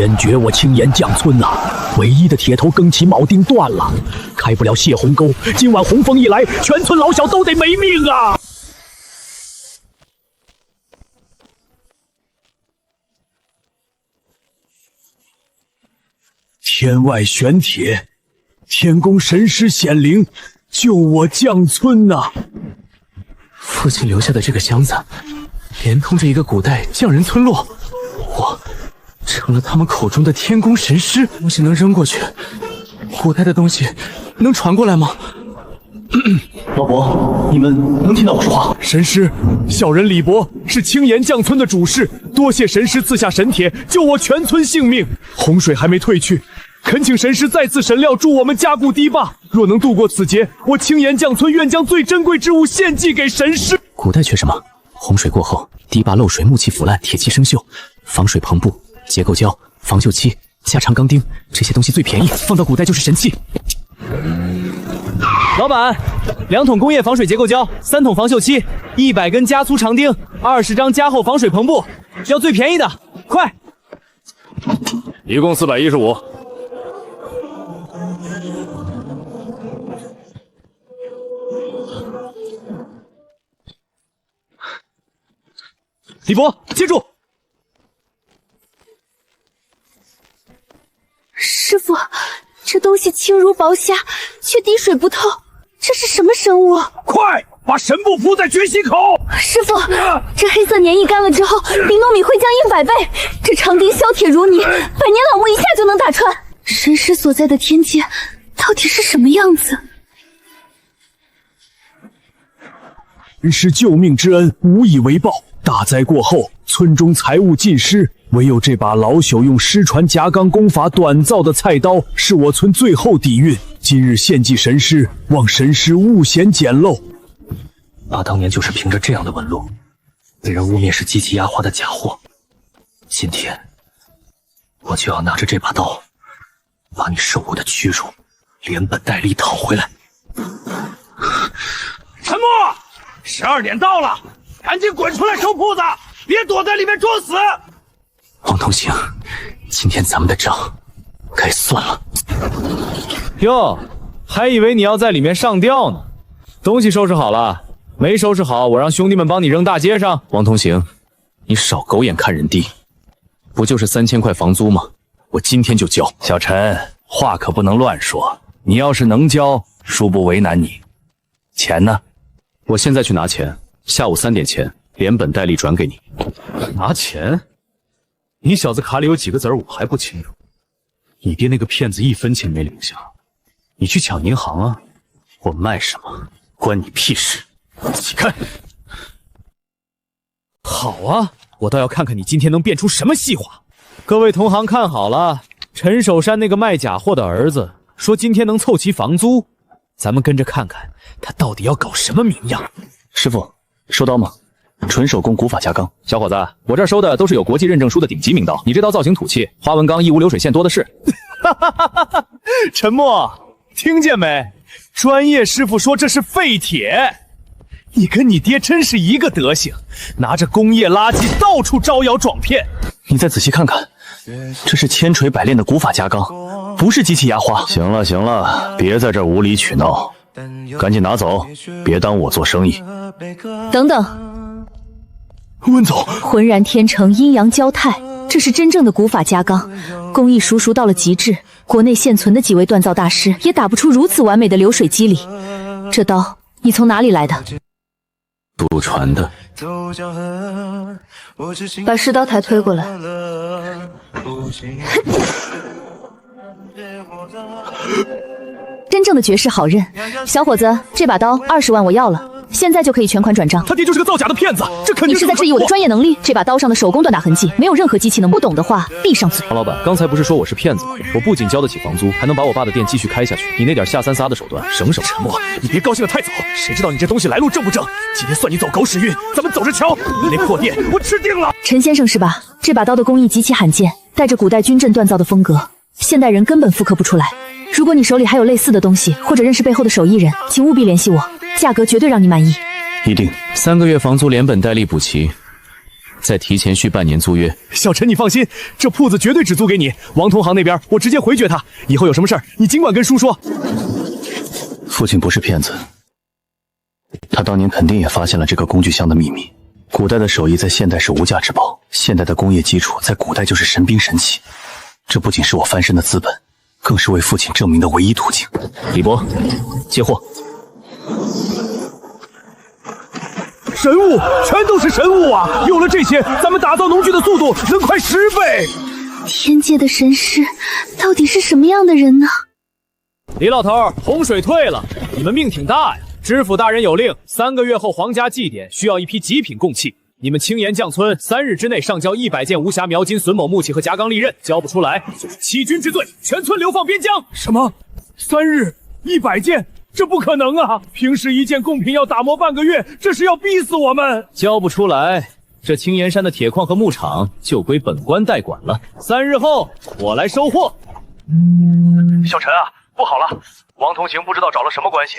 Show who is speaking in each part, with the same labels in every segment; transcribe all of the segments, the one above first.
Speaker 1: 天绝我青岩将村呐、唯一的铁头更旗铆钉断了，开不了泄洪沟。今晚洪峰一来，全村老小都得没命啊！天外玄铁，天宫神师显灵，救我将村呐、
Speaker 2: 父亲留下的这个箱子，连通着一个古代匠人村落，我成了他们口中的天宫神师。东西能扔过去，古代的东西能传过来吗？
Speaker 1: 老伯，你们能听到我说话？
Speaker 3: 神师，小人李博是青岩将村的主事，多谢神师赐下神铁，救我全村性命。洪水还没退去，恳请神师再赐神料，助我们加固堤坝。若能渡过此劫，我青岩将村愿将最珍贵之物献祭给神师。
Speaker 2: 古代缺什么？洪水过后，堤坝漏水，木器腐烂，铁器生锈，防水篷布、结构胶、防锈漆、加长钢钉，这些东西最便宜，放到古代就是神器。
Speaker 4: 老板，2桶工业防水结构胶，3桶防锈漆，100根加粗长钉，20张加厚防水篷布，要最便宜的，快！
Speaker 3: 一共415。
Speaker 4: 李博，接住！
Speaker 5: 师傅，这东西轻如薄虾，却滴水不透，这是什么生物？
Speaker 1: 快把神布铺在决心口！
Speaker 5: 师傅，这黑色粘液干了之后，灵糯米会降100倍。这长钉削铁如泥，百年老木一下就能打穿。神师所在的天界到底是什么样子？
Speaker 1: 神师救命之恩无以为报，大灾过后，村中财物尽失，唯有这把老朽用失传夹钢功法短造的菜刀，是我村最后底蕴。今日献祭神师，望神师勿嫌简陋。
Speaker 2: 爸当年就是凭着这样的纹路，被人污蔑是机器压花的假货。今天，我就要拿着这把刀，把你受过的屈辱连本带利讨回来。
Speaker 1: 沉默！12点到了，赶紧滚出来收铺子，别躲在里面装死！
Speaker 2: 王同行，今天咱们的账该算了。
Speaker 4: 哟，还以为你要在里面上吊呢。东西收拾好了，没收拾好，我让兄弟们帮你扔大街上。
Speaker 2: 王同行，你少狗眼看人低，不就是3000块房租吗？我今天就交。
Speaker 6: 小陈，话可不能乱说，你要是能交，叔不为难你。钱呢？
Speaker 2: 我现在去拿钱，下午3点前连本带利转给你。
Speaker 3: 拿钱？你小子卡里有几个子儿我还不清楚。你爹那个骗子1分钱没留下，你去抢银行啊！我卖什么关你屁事！自己看。
Speaker 4: 好啊，我倒要看看你今天能变出什么戏话。各位同行看好了，陈守山那个卖假货的儿子说今天能凑齐房租，咱们跟着看看他到底要搞什么名样。
Speaker 2: 师傅，收刀吗？纯手工古法加钢。
Speaker 4: 小伙子，我这儿收的都是有国际认证书的顶级名刀，你这刀造型土气，花纹钢、义乌流水线多的是。陈默，听见没？专业师傅说这是废铁。你跟你爹真是一个德行，拿着工业垃圾到处招摇撞骗。
Speaker 2: 你再仔细看看，这是千锤百炼的古法加钢，不是机器压花。
Speaker 6: 行了行了，别在这儿无理取闹，赶紧拿走，别耽误我做生意。
Speaker 5: 等等。
Speaker 2: 温总，
Speaker 5: 浑然天成，阴阳交泰，这是真正的古法加钢，工艺熟到了极致，国内现存的几位锻造大师也打不出如此完美的流水肌理。这刀你从哪里来的？
Speaker 2: 祖传的。
Speaker 5: 把试刀台推过来。真正的绝世好刃，小伙子，这把刀20万我要了。现在就可以全款转账。
Speaker 3: 他爹就是个造假的骗子，这肯定
Speaker 5: 是你是在质疑我的专业能力？这把刀上的手工锻打痕迹，没有任何机器能。不懂的话，闭上嘴。
Speaker 4: 王老板，刚才不是说我是骗子吗？我不仅交得起房租，还能把我爸的店继续开下去。你那点下三撒的手段，省省。
Speaker 3: 沉默，你别高兴得太早，谁知道你这东西来路正不正？今天算你走狗屎运，咱们走着瞧。你那破店，我吃定了。
Speaker 5: 陈先生是吧？这把刀的工艺极其罕见，带着古代军阵锻造的风格，现代人根本复刻不出来。如果你手里还有类似的东西，或者认识背后的手艺人，请务必联系我，价格绝对让你满意。
Speaker 2: 一定，3个月房租连本带利补齐，
Speaker 4: 再提前续半年租约。
Speaker 3: 小陈，你放心，这铺子绝对只租给你。王同行那边我直接回绝他，以后有什么事儿你尽管跟叔说。
Speaker 2: 父亲不是骗子，他当年肯定也发现了这个工具箱的秘密。古代的手艺在现代是无价之宝，现代的工业基础在古代就是神兵神器。这不仅是我翻身的资本，更是为父亲证明的唯一途径。
Speaker 4: 李博，接货。
Speaker 3: 神物，全都是神物啊！有了这些，咱们打造农具的速度能快10倍。
Speaker 5: 天界的神师到底是什么样的人呢？
Speaker 3: 李老头，洪水退了，你们命挺大呀！知府大人有令，3个月后皇家祭典需要一批极品贡器。你们青岩将村3日之内上交100件无瑕描金榫卯木器和夹钢利刃，交不出来就是欺君之罪，全村流放边疆。什么？3日100件？这不可能啊！平时1件贡品要打磨半个月，这是要逼死我们！
Speaker 4: 交不出来，这青岩山的铁矿和牧场就归本官代管了。3日后我来收货。
Speaker 3: 小陈啊，不好了，王同行不知道找了什么关系。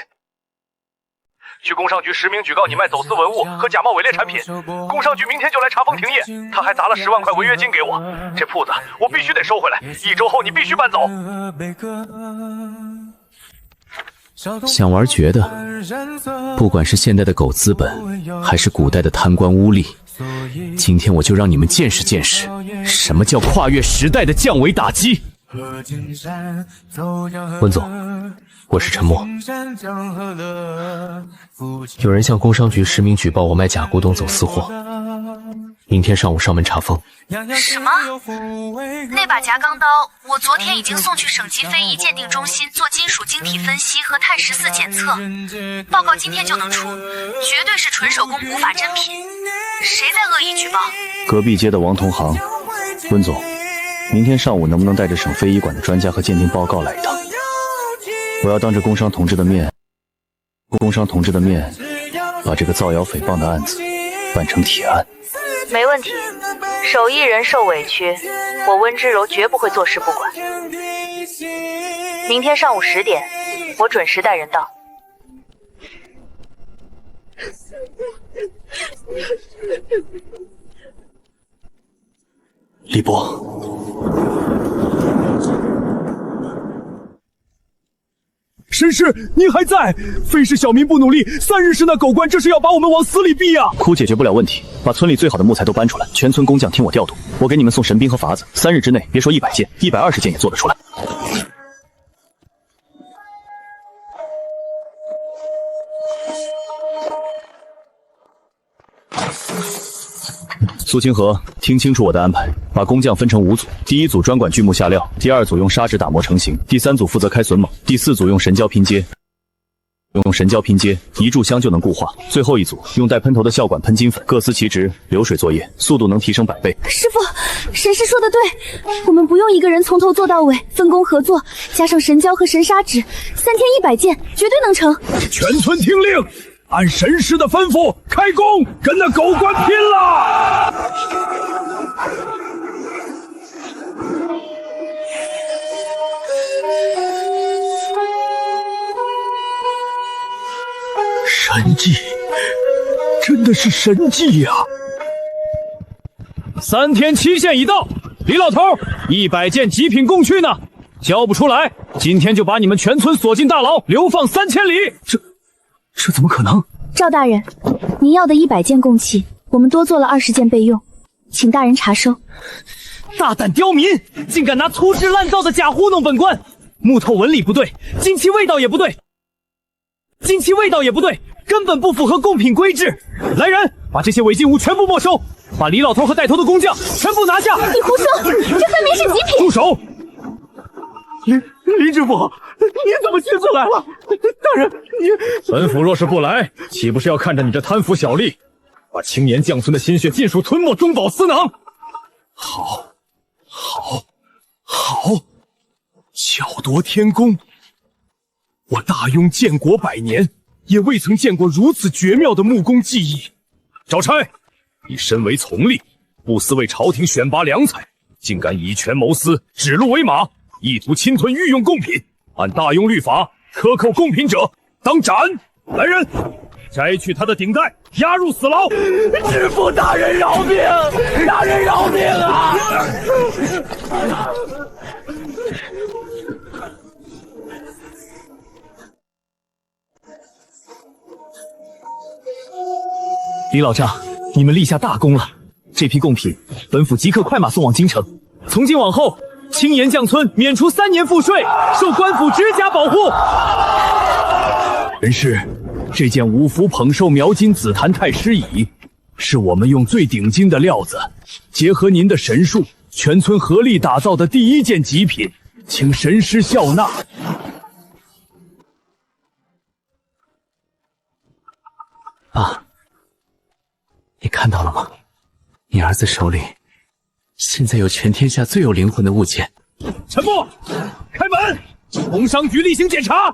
Speaker 3: 去工商局实名举告你卖走私文物和假冒伪劣产品，工商局明天就来查封停业。他还砸了10万块违约金给我，这铺子我必须得收回来，1周后你必须搬走。
Speaker 4: 想玩绝的，不管是现代的狗资本，还是古代的贪官污吏，今天我就让你们见识见识，什么叫跨越时代的降维打击。
Speaker 2: 温总，我是陈默。有人向工商局实名举报我卖假古董走私货，明天上午上门查封。
Speaker 5: 什么？那把夹钢刀，我昨天已经送去省级非遗鉴定中心做金属晶体分析和碳14检测，报告今天就能出，绝对是纯手工古法真品。谁在恶意举报？
Speaker 2: 隔壁街的王同行。温总，明天上午能不能带着省非遗馆的专家和鉴定报告来一趟？我要当着工商同志的面，把这个造谣诽谤的案子办成铁案。
Speaker 5: 没问题，手艺人受委屈，我温之柔绝不会坐视不管。明天上午10点，我准时带人到。
Speaker 2: 李博，
Speaker 3: 绅士，您还在？非是小民不努力，3日时那狗官这是要把我们往死里逼啊！
Speaker 2: 哭解决不了问题，把村里最好的木材都搬出来，全村工匠听我调度。我给你们送神兵和法子，3日之内别说100件，120件也做得出来。苏清河，听清楚我的安排，把工匠分成5组，第1组专管锯木下料，第2组用砂纸打磨成型，第3组负责开榫卯，第4组用神胶拼接。一炷香就能固化。最后1组用带喷头的笑管喷金粉，各司其职，流水作业，速度能提升100倍。
Speaker 5: 师傅，神师说的对，我们不用一个人从头做到尾，分工合作，加上神胶和神砂纸，3天100件，绝对能成。
Speaker 3: 全村听令，按神师的吩咐开工，跟那狗官拼了！神迹，真的是神迹呀！3天期限已到，李老头，100件极品贡去呢，交不出来，今天就把你们全村锁进大牢，流放3000里。这怎么可能？
Speaker 5: 赵大人，您要的100件贡器，我们多做了20件备用，请大人查收。
Speaker 3: 大胆刁民，竟敢拿粗制滥造的假糊弄本官！木头纹理不对，金漆味道也不对，根本不符合贡品规制。来人，把这些违禁物全部没收，把李老头和带头的工匠全部拿下！
Speaker 5: 你胡说，这分明是极品！
Speaker 3: 住手！林知府，你怎么亲自来了？大人，你本府若是不来，岂不是要看着你这贪腐小吏，把青岩将村的心血尽数吞没，中饱私囊？好，巧夺天工！我大庸建国100年，也未曾见过如此绝妙的木工技艺。赵差，你身为从吏，不思为朝廷选拔良才，竟敢以权谋私，指鹿为马，意图侵吞御用贡品，按大庸律法，克扣贡品者当斩！来人，摘去他的顶戴，押入死牢。
Speaker 4: 知府大人饶命！大人饶命啊！
Speaker 3: 李老丈，你们立下大功了！这批贡品，本府即刻快马送往京城。从今往后，青岩将村免除3年赋税，受官府直辖保护。
Speaker 1: 人事，这件五福捧寿描金紫檀太师椅，是我们用最顶尖的料子，结合您的神术，全村合力打造的第一件极品，请神师笑纳。
Speaker 2: 爸，你看到了吗？你儿子手里现在有全天下最有灵魂的物件。
Speaker 3: 陈默，开门！工商局例行检查。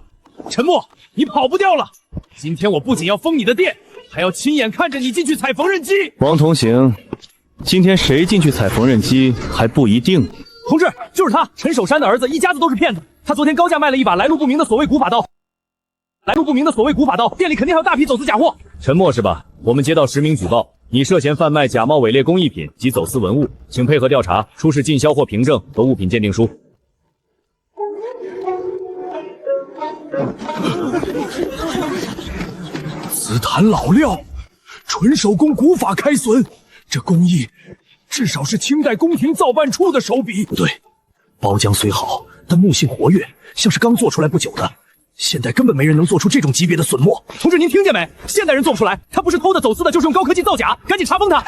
Speaker 3: 陈默，你跑不掉了！今天我不仅要封你的店，还要亲眼看着你进去踩缝纫机。
Speaker 6: 王同行，今天谁进去踩缝纫机还不一定。
Speaker 3: 同志，就是他，陈守山的儿子，一家子都是骗子。他昨天高价卖了一把来路不明的所谓古法刀。店里肯定还有大批走私假货。
Speaker 4: 陈默是吧？我们接到实名举报，你涉嫌贩卖假冒伪劣工艺品及走私文物，请配合调查，出示进销货凭证和物品鉴定书。
Speaker 1: 紫檀老料，纯手工古法开损，这工艺至少是清代宫廷造办处的手笔。不对，包浆虽好，但木性活跃，像是刚做出来不久的。现代根本没人能做出这种级别的笋末。
Speaker 3: 同志，您听见没？现代人做不出来，他不是偷的、走私的，就是用高科技造假，赶紧查封他！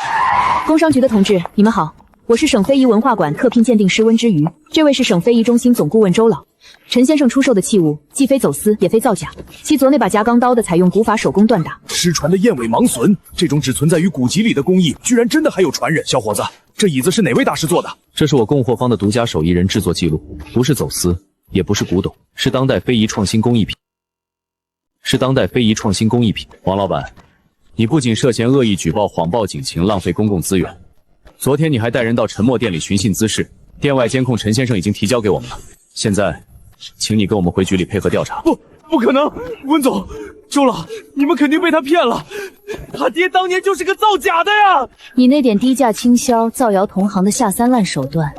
Speaker 5: 工商局的同志，你们好，我是省非遗文化馆特聘鉴定师温之瑜，这位是省非遗中心总顾问周老。陈先生出售的器物既非走私，也非造假，其左那把夹钢刀的采用古法手工锻打。
Speaker 1: 失传的燕尾芒笋，这种只存在于古籍里的工艺，居然真的还有传人。小伙子，这椅子是哪位大师做的？
Speaker 6: 这是我供货方的独家手艺人制作记录，不是走私，也不是古董，是当代非遗创新工艺品。王老板，你不仅涉嫌恶意举报、谎报警情、浪费公共资源，昨天你还带人到陈默店里寻衅滋事，店外监控陈先生已经提交给我们了。现在，请你跟我们回局里配合调查。
Speaker 3: 不可能，温总，周老，你们肯定被他骗了，他爹当年就是个造假的呀！
Speaker 5: 你那点低价倾销、造谣同行的下三滥手段，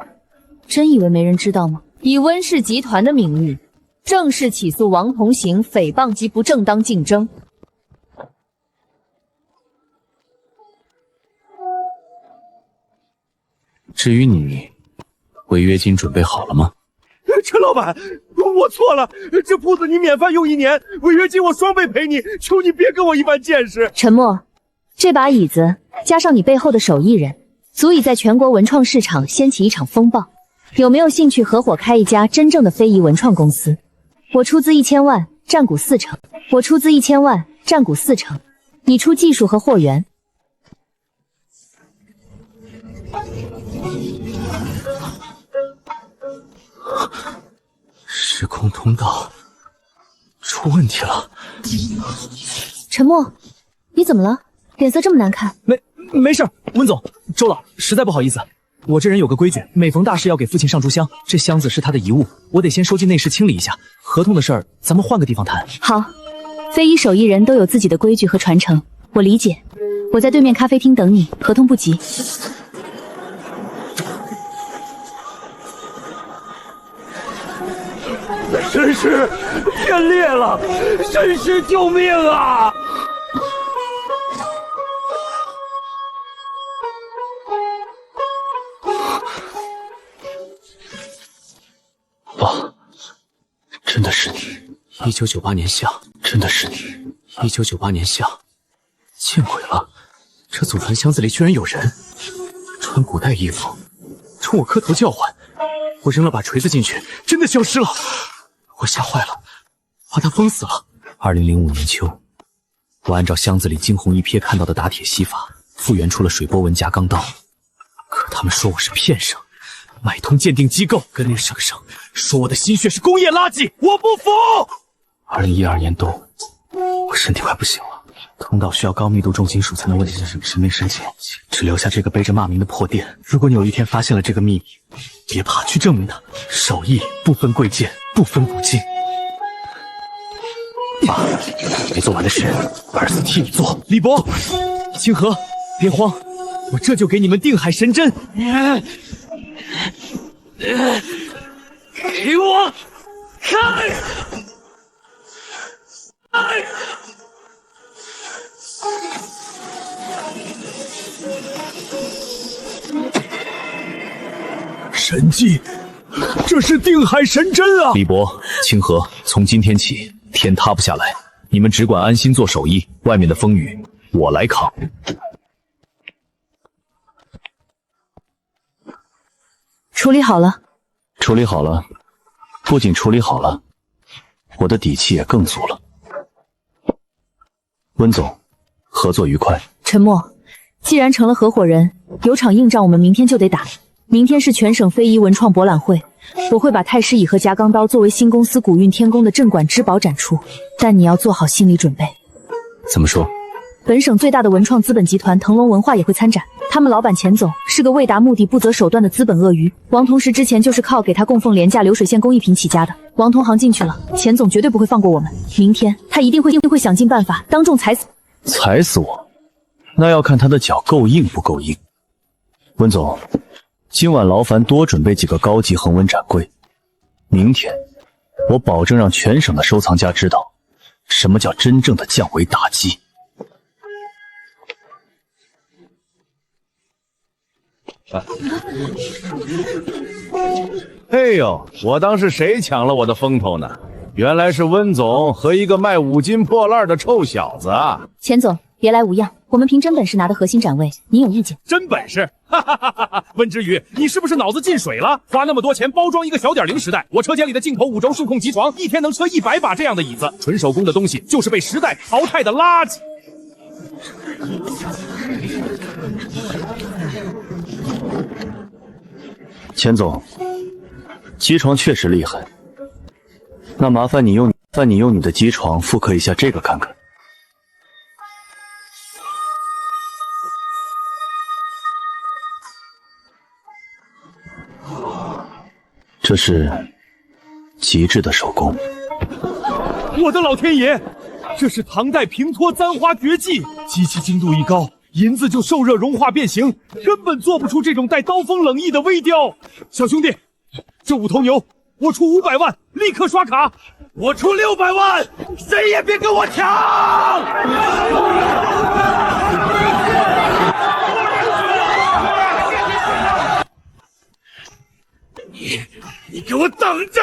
Speaker 5: 真以为没人知道吗？以温氏集团的名誉，正式起诉王同行诽谤及不正当竞争。
Speaker 6: 至于你，违约金准备好了吗？
Speaker 3: 陈老板，我错了，这铺子你免费用1年，违约金我双倍赔你，求你别跟我一般见识。
Speaker 5: 陈默，这把椅子加上你背后的手艺人，足以在全国文创市场掀起一场风暴。有没有兴趣合伙开一家真正的非遗文创公司？我出资1000万，占股40%。你出技术和货源。
Speaker 2: 时空通道出问题了。
Speaker 5: 陈默，你怎么了？脸色这么难看。
Speaker 3: 没事，温总，周老，实在不好意思，我这人有个规矩，每逢大事要给父亲上炷香，这箱子是他的遗物，我得先收进内室清理一下。合同的事儿，咱们换个地方谈。
Speaker 5: 好，非遗手艺人都有自己的规矩和传承，我理解。我在对面咖啡厅等你，合同不急。
Speaker 3: 神师，天裂了！神师救命啊！
Speaker 2: 爸，真的是你！1998年夏，真的是你！1998年夏，见鬼了！这祖传箱子里居然有人穿古代衣服，冲我磕头叫唤。我扔了把锤子进去，真的消失了。我吓坏了，把他封死了。2005年秋，我按照箱子里惊鸿一瞥看到的打铁西法，复原出了水波纹夹钢刀。可他们说我是骗生，买通鉴定机构，跟那省省说我的心血是工业垃圾，我不服。2012年冬，我身体快不行了，通道需要高密度重金属才能为神明申请，只留下这个背着骂名的破店。如果你有一天发现了这个秘密，别怕，去证明它。手艺不分贵贱，不分古今。把没做完的事，儿子替你做。
Speaker 3: 李博、清河，别慌，我这就给你们定海神针。
Speaker 2: 给我开！
Speaker 3: 神技，这是定海神针啊！
Speaker 6: 李博、清河，从今天起，天塌不下来，你们只管安心做手艺，外面的风雨我来扛。
Speaker 5: 处理好了。
Speaker 6: 处理好了，不仅处理好了，我的底气也更足了。温总，合作愉快。
Speaker 5: 陈默，既然成了合伙人，有场硬仗我们明天就得打。明天是全省非遗文创博览会，我会把太师椅和夹钢刀作为新公司古运天宫的镇馆之宝展出，但你要做好心理准备。
Speaker 6: 怎么说？
Speaker 5: 本省最大的文创资本集团腾龙文化也会参展，他们老板钱总是个为达目的不择手段的资本鳄鱼。王同石之前就是靠给他供奉廉价流水线工艺品起家的。王同行进去了，钱总绝对不会放过我们。明天他一定会想尽办法当众踩死。
Speaker 6: 踩死我？那要看他的脚够硬不够硬。温总，今晚劳烦多准备几个高级恒温展柜，明天我保证让全省的收藏家知道什么叫真正的降维打击。
Speaker 7: 哎呦，我当是谁抢了我的风头呢？原来是温总和一个卖五金破烂的臭小子啊！
Speaker 5: 钱总，别来无恙，我们凭真本事拿的核心展位，您有意见？
Speaker 3: 真本事！哈哈哈哈！温之宇，你是不是脑子进水了？花那么多钱包装一个小点零时代，我车间里的进口5轴数控机床，一天能车100把这样的椅子，纯手工的东西就是被时代淘汰的垃圾。
Speaker 6: 钱总，机床确实厉害，那麻烦你用你的机床复刻一下这个看看。这是极致的手工。
Speaker 3: 我的老天爷，这是唐代平托簪花绝技，机器精度一高，银子就受热融化变形，根本做不出这种带刀锋冷意的微雕。小兄弟，这5头牛我出500万，立刻刷卡。我出600万，谁也别跟我抢！你给我等着！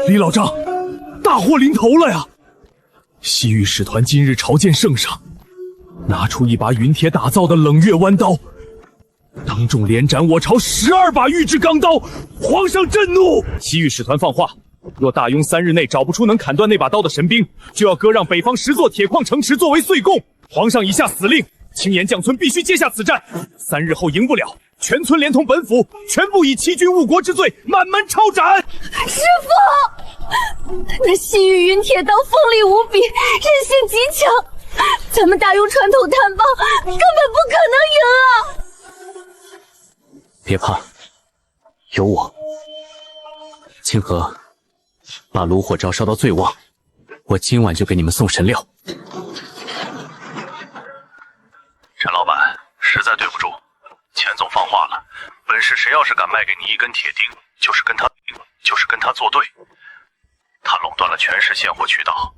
Speaker 3: 李老丈，大祸临头了呀！西域使团今日朝见圣上，拿出一把云铁打造的冷月弯刀，当众连斩我朝12把玉质钢刀，皇上震怒！西域使团放话，若大雍3日内找不出能砍断那把刀的神兵，就要割让北方10座铁矿城池作为岁贡。皇上已下死令，青岩将村必须接下此战，3日后赢不了，全村连同本府全部以欺君误国之罪满门抄斩。
Speaker 5: 师父，那西域云铁刀锋利无比，韧性极强，咱们大雍传统炭棒根本不可能赢啊！
Speaker 2: 别怕，有我。清河，把炉火招烧到最旺，我今晚就给你们送神料。
Speaker 8: 陈老板，实在对不住，钱总放话了，本市谁要是敢卖给你一根铁钉，就是跟他作对。他垄断了全市现货渠道，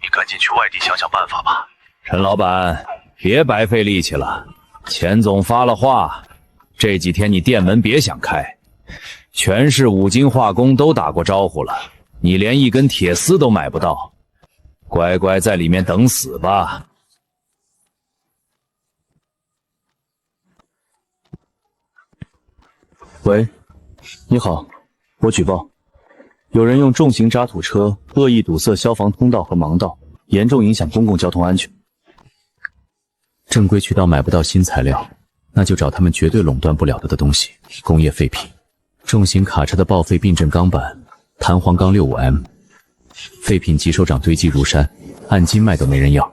Speaker 8: 你赶紧去外地想想办法吧。
Speaker 7: 陈老板，别白费力气了，钱总发了话，这几天你店门别想开，全市五金化工都打过招呼了，你连一根铁丝都买不到，乖乖在里面等死吧。
Speaker 6: 喂，你好，我举报，有人用重型渣土车恶意堵塞消防通道和盲道，严重影响公共交通安全。
Speaker 2: 正规渠道买不到新材料，那就找他们绝对垄断不了的东西——工业废品。重型卡车的报废避震钢板，弹簧钢65M，
Speaker 6: 废品集收场堆积如山，按斤卖都没人要。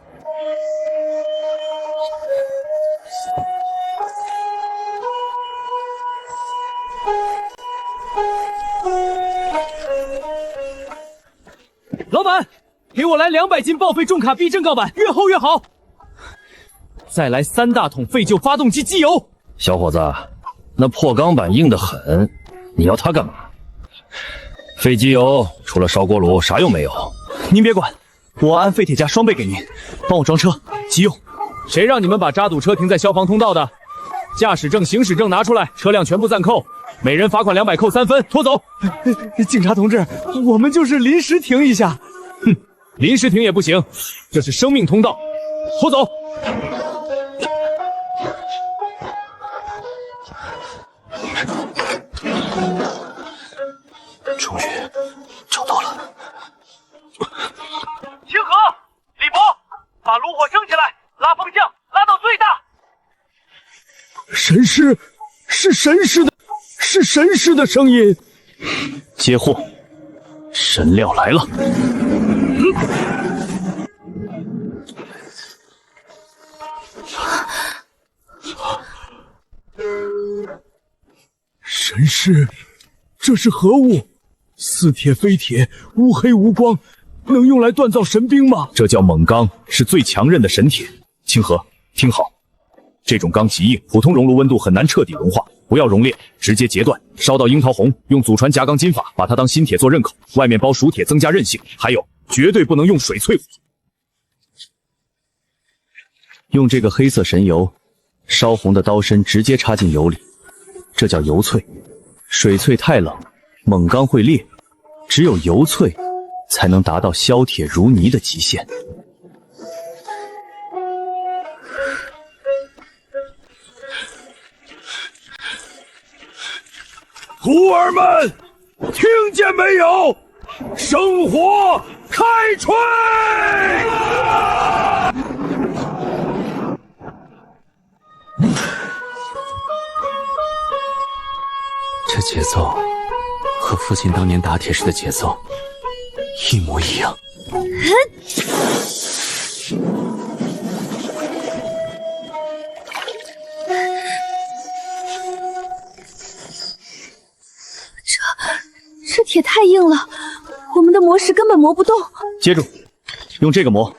Speaker 3: 老板，给我来200斤报废重卡避震钢板，越厚越好。再来3大桶废旧发动机机油。
Speaker 7: 小伙子，那破钢板硬得很，你要它干嘛？废机油除了烧锅炉啥用没有。
Speaker 3: 您别管，我按废铁价双倍给您，帮我装车，急用。谁让你们把扎堵车停在消防通道的？驾驶证、行驶证拿出来，车辆全部暂扣，每人罚款200，扣3分，拖走。警察同志，我们就是临时停一下。哼，临时停也不行，这是生命通道，拖走。
Speaker 2: 终于找到了。
Speaker 8: 清河，李博，把炉火升起来，拉风向，拉到最大。
Speaker 1: 神师，是神师的，是神师的声音。
Speaker 3: 接货，神料来了。
Speaker 1: 神师，这是何物？似铁非铁，乌黑无光，能用来锻造神兵吗？
Speaker 3: 这叫锰钢，是最强韧的神铁。清河，听好，这种钢极硬，普通熔炉温度很难彻底融化，不要熔裂，直接截断，烧到樱桃红，用祖传夹钢筋法把它当新铁做刃口，外面包熟铁增加韧性。还有，绝对不能用水淬火，用这个黑色神油，烧红的刀身直接插进油里，这叫油淬。水淬太冷，锰钢会裂，只有油淬才能达到削铁如泥的极限。
Speaker 1: 徒儿们，听见没有？生火开吹！
Speaker 2: 这节奏和父亲当年打铁时的节奏一模一样。
Speaker 5: 这铁太硬了，我们的磨石根本磨不动。
Speaker 3: 接住，用这个磨。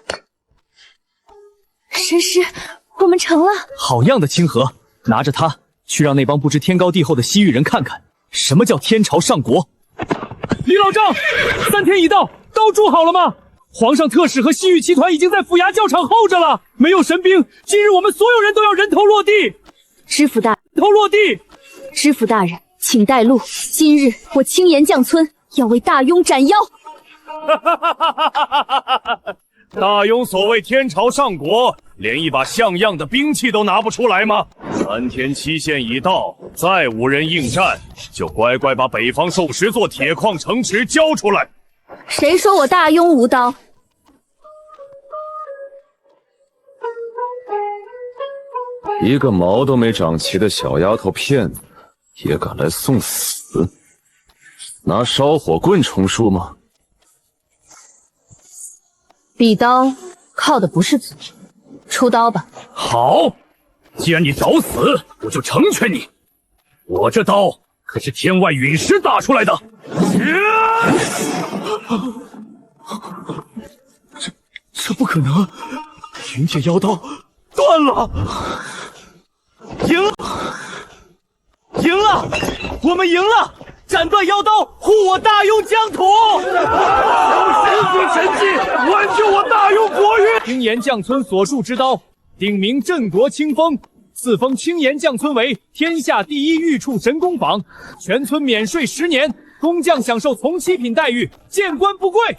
Speaker 5: 神师，我们成了。
Speaker 3: 好样的，清河，拿着它去让那帮不知天高地厚的西域人看看，什么叫天朝上国。李老丈，3天已到，刀铸好了吗？皇上特使和西域骑团已经在府衙教场候着了。没有神兵，今日我们所有人都要人头落地。
Speaker 5: 知府大
Speaker 3: 人，头落地。
Speaker 5: 知府大人，请带路。今日我青岩将村要为大庸斩妖。
Speaker 8: 大庸所谓天朝上国，连一把像样的兵器都拿不出来吗？3天期限已到，再无人应战，就乖乖把北方兽石座铁矿城池交出来。
Speaker 5: 谁说我大庸无刀？
Speaker 9: 一个毛都没长齐的小丫头片子，也敢来送死？拿烧火棍充数吗？
Speaker 5: 比刀靠的不是嘴，出刀吧。
Speaker 8: 好，既然你找死，我就成全你。我这刀可是天外陨石打出来的。
Speaker 1: 这不可能！云铁妖刀断了，
Speaker 3: 赢了，赢了，我们赢了！斩断妖刀，护我大庸疆土！
Speaker 1: 神子神迹，挽救我大庸国运！
Speaker 3: 青岩将村所铸之刀，鼎名镇国清风，赐封青岩将村为天下第一御处神工坊，全村免税10年，工匠享受从7品待遇，见官不贵。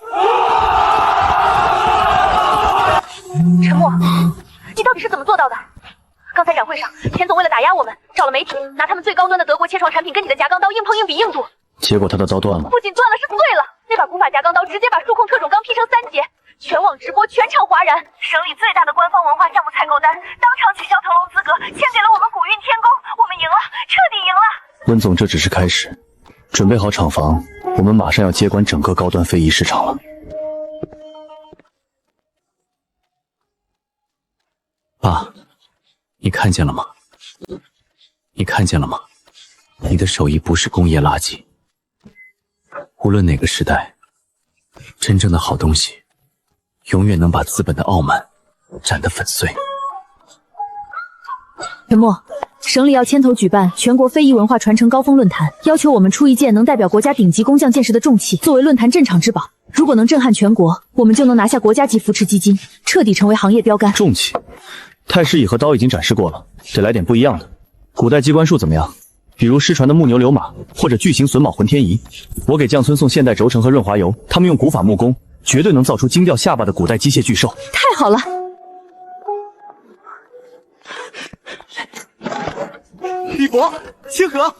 Speaker 5: 陈默，你到底是怎么做到的？刚才展会上，田总为了打压我们，找了媒体，拿他们最高端的德国切床产品跟你的夹钢刀硬碰硬比硬度。
Speaker 3: 结果他的刀断了，
Speaker 5: 不仅断了，是碎了。那把古法夹钢刀直接把数控特种钢劈成3节，全网直播，全场哗然。省里最大的官方文化项目采购单，当场取消腾龙资格，签给了我们古运天宫。我们赢了，彻底赢了。
Speaker 3: 温总，这只是开始，准备好厂房，我们马上要接管整个高端非遗市场了。
Speaker 6: 你看见了吗？你看见了吗？你的手艺不是工业垃圾。无论哪个时代，真正的好东西，永远能把资本的傲慢斩得粉碎。
Speaker 5: 陈默，省里要牵头举办全国非遗文化传承高峰论坛，要求我们出一件能代表国家顶级工匠见识的重器，作为论坛镇场之宝。如果能震撼全国，我们就能拿下国家级扶持基金，彻底成为行业标杆。
Speaker 4: 重器，太师椅和刀已经展示过了，得来点不一样的。古代机关术怎么样？比如失传的木牛流马，或者巨型榫卯浑天仪。我给将村送现代轴承和润滑油，他们用古法木工，绝对能造出惊掉下巴的古代机械巨兽。
Speaker 5: 太好了！
Speaker 3: 李博、清河，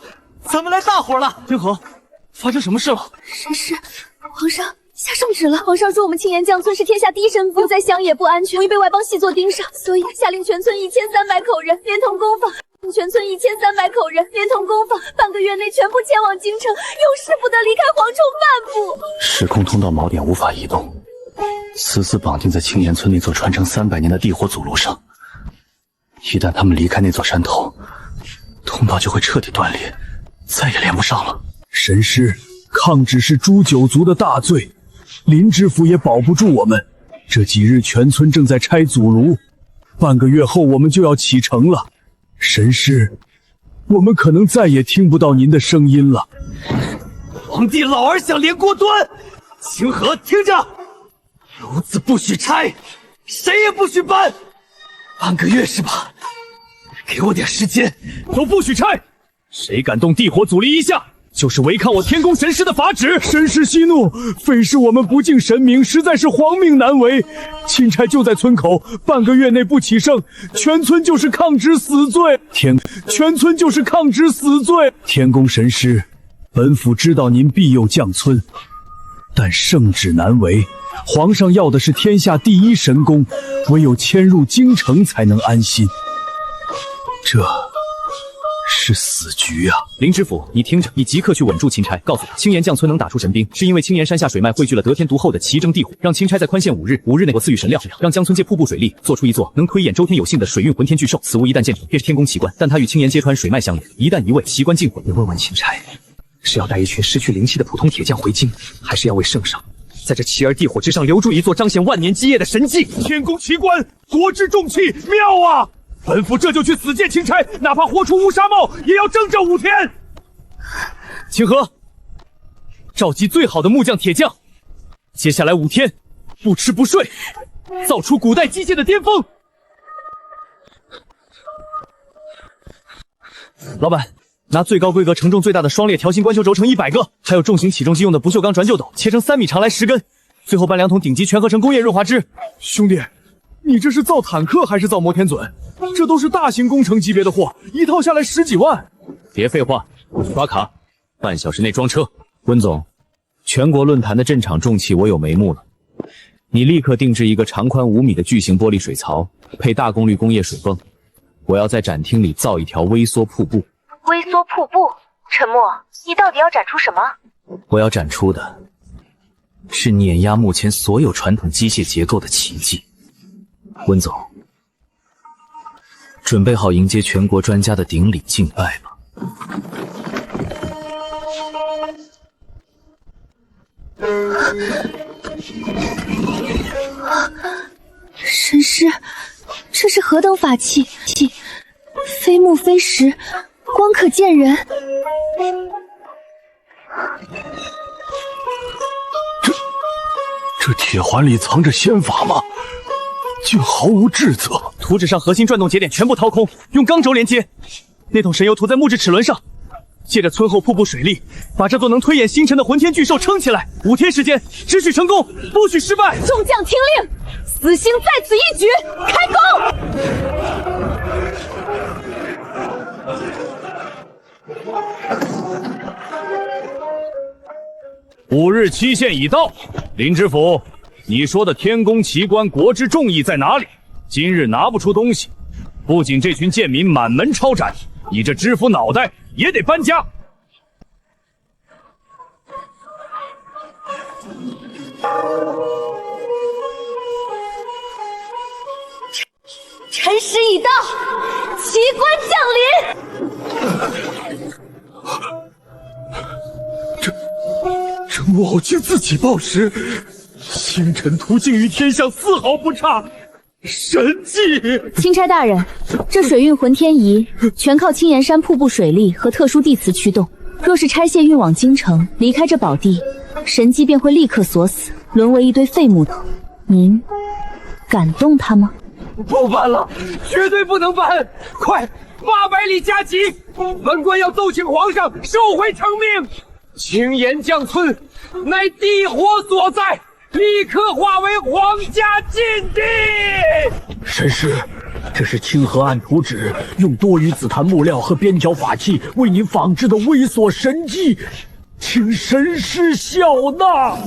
Speaker 3: 咱们来大活了！清河，发生什么事了？
Speaker 5: 神师，皇上下圣旨了。皇上说我们青岩将村是天下第一神府，留在乡野不安全，容易被外邦细作盯上，所以下令全村1300口人连同工坊。全村1300口人连同工坊，半个月内全部前往京城，永世不得离开蝗虫半步。
Speaker 4: 时空通道锚点无法移动，死死绑定在青岩村那座传承300年的地火祖炉上。一旦他们离开那座山头，通道就会彻底断裂，再也连不上了。
Speaker 1: 神师，抗旨是诛九族的大罪，林知府也保不住我们。这几日全村正在拆祖炉，半个月后我们就要启程了。神师，我们可能再也听不到您的声音了。
Speaker 3: 皇帝老儿想连锅端，清河听着，炉子不许拆，谁也不许搬，半个月是吧？给我点时间，
Speaker 1: 都不许拆！谁敢动地火阻力一下，就是违抗我天宫神师的法旨。神师息怒，非是我们不敬神明，实在是皇命难违。钦差就在村口，半个月内不起圣，全村就是抗旨死罪。全村就是抗旨死罪。天宫神师，本府知道您庇佑将村，但圣旨难违。皇上要的是天下第一神功，唯有迁入京城才能安心。这是死局啊！
Speaker 4: 林知府，你听着，你即刻去稳住钦差，告诉他，青岩将村能打出神兵，是因为青岩山下水脉汇聚了得天独厚的奇珍地火。让钦差在宽限5日，5日内赐予神料，让江村借瀑布水力做出一座能推演周天有幸的水运浑天巨兽。此物一旦建成，便是天宫奇观，但它与青岩揭穿水脉相连，一旦移位，奇观尽毁。你问问钦差，是要带一群失去灵气的普通铁匠回京，还是要为圣上在这奇儿地火之上留住一座彰显万年基业的神迹？
Speaker 3: 天宫奇观，国之重器，妙啊！本府这就去死见钦差，哪怕活出乌纱帽，也要争这5天。
Speaker 1: 清河，召集最好的木匠、铁匠，接下来5天不吃不睡，造出古代机械的巅峰。
Speaker 4: 老板，拿最高规格、承重最大的双列条形关修轴承100个，还有重型起重机用的不锈钢转臼斗，切成3米长来10根，最后搬2桶顶级全合成工业润滑脂。
Speaker 3: 兄弟，你这是造坦克还是造摩天隼？这都是大型工程级别的货，一套下来10几万。
Speaker 6: 别废话，我去刷卡，半小时内装车。
Speaker 4: 温总，全国论坛的镇场重器我有眉目了，你立刻定制一个长宽5米的巨型玻璃水槽，配大功率工业水泵。我要在展厅里造一条微缩瀑布。
Speaker 10: 微缩瀑布？陈默，你到底要展出什么？
Speaker 4: 我要展出的是碾压目前所有传统机械结构的奇迹。温总，准备好迎接全国专家的顶礼敬拜吧。
Speaker 5: 神师，这是何等法器？非木非石，光可见人。
Speaker 1: 这铁环里藏着仙法吗？竟毫无质责！
Speaker 4: 图纸上核心转动节点全部掏空，用钢轴连接。那桶神油涂在木质齿轮上，借着村后瀑布水力，把这座能推演星辰的浑天巨兽撑起来。5天时间，只许成功，不许失败。
Speaker 5: 众将听令，死星在此一举，开
Speaker 3: 工！5日期限已到，林知府，你说的天宫奇观国之重义在哪里？今日拿不出东西，不仅这群贱民满门抄斩，你这知府脑袋也得搬家。
Speaker 5: 辰时已到，
Speaker 10: 官降临！
Speaker 3: 这木偶竟自己报时，星辰途径与天象丝毫不差，神迹！
Speaker 5: 钦差大人，这水运浑天仪全靠青岩山瀑布水力和特殊地磁驱动，若是拆卸运往京城，离开这宝地，神迹便会立刻锁死，沦为一堆废木头。您敢动它吗？
Speaker 3: 不办了，绝对不能办！快，800里加急！文官要奏请皇上收回成命。青岩将村乃地火所在，立刻化为皇家禁地。
Speaker 1: 神师，这是清河岸图纸，用多余紫檀木料和边角法器为您仿制的猥琐神迹，请神师笑纳。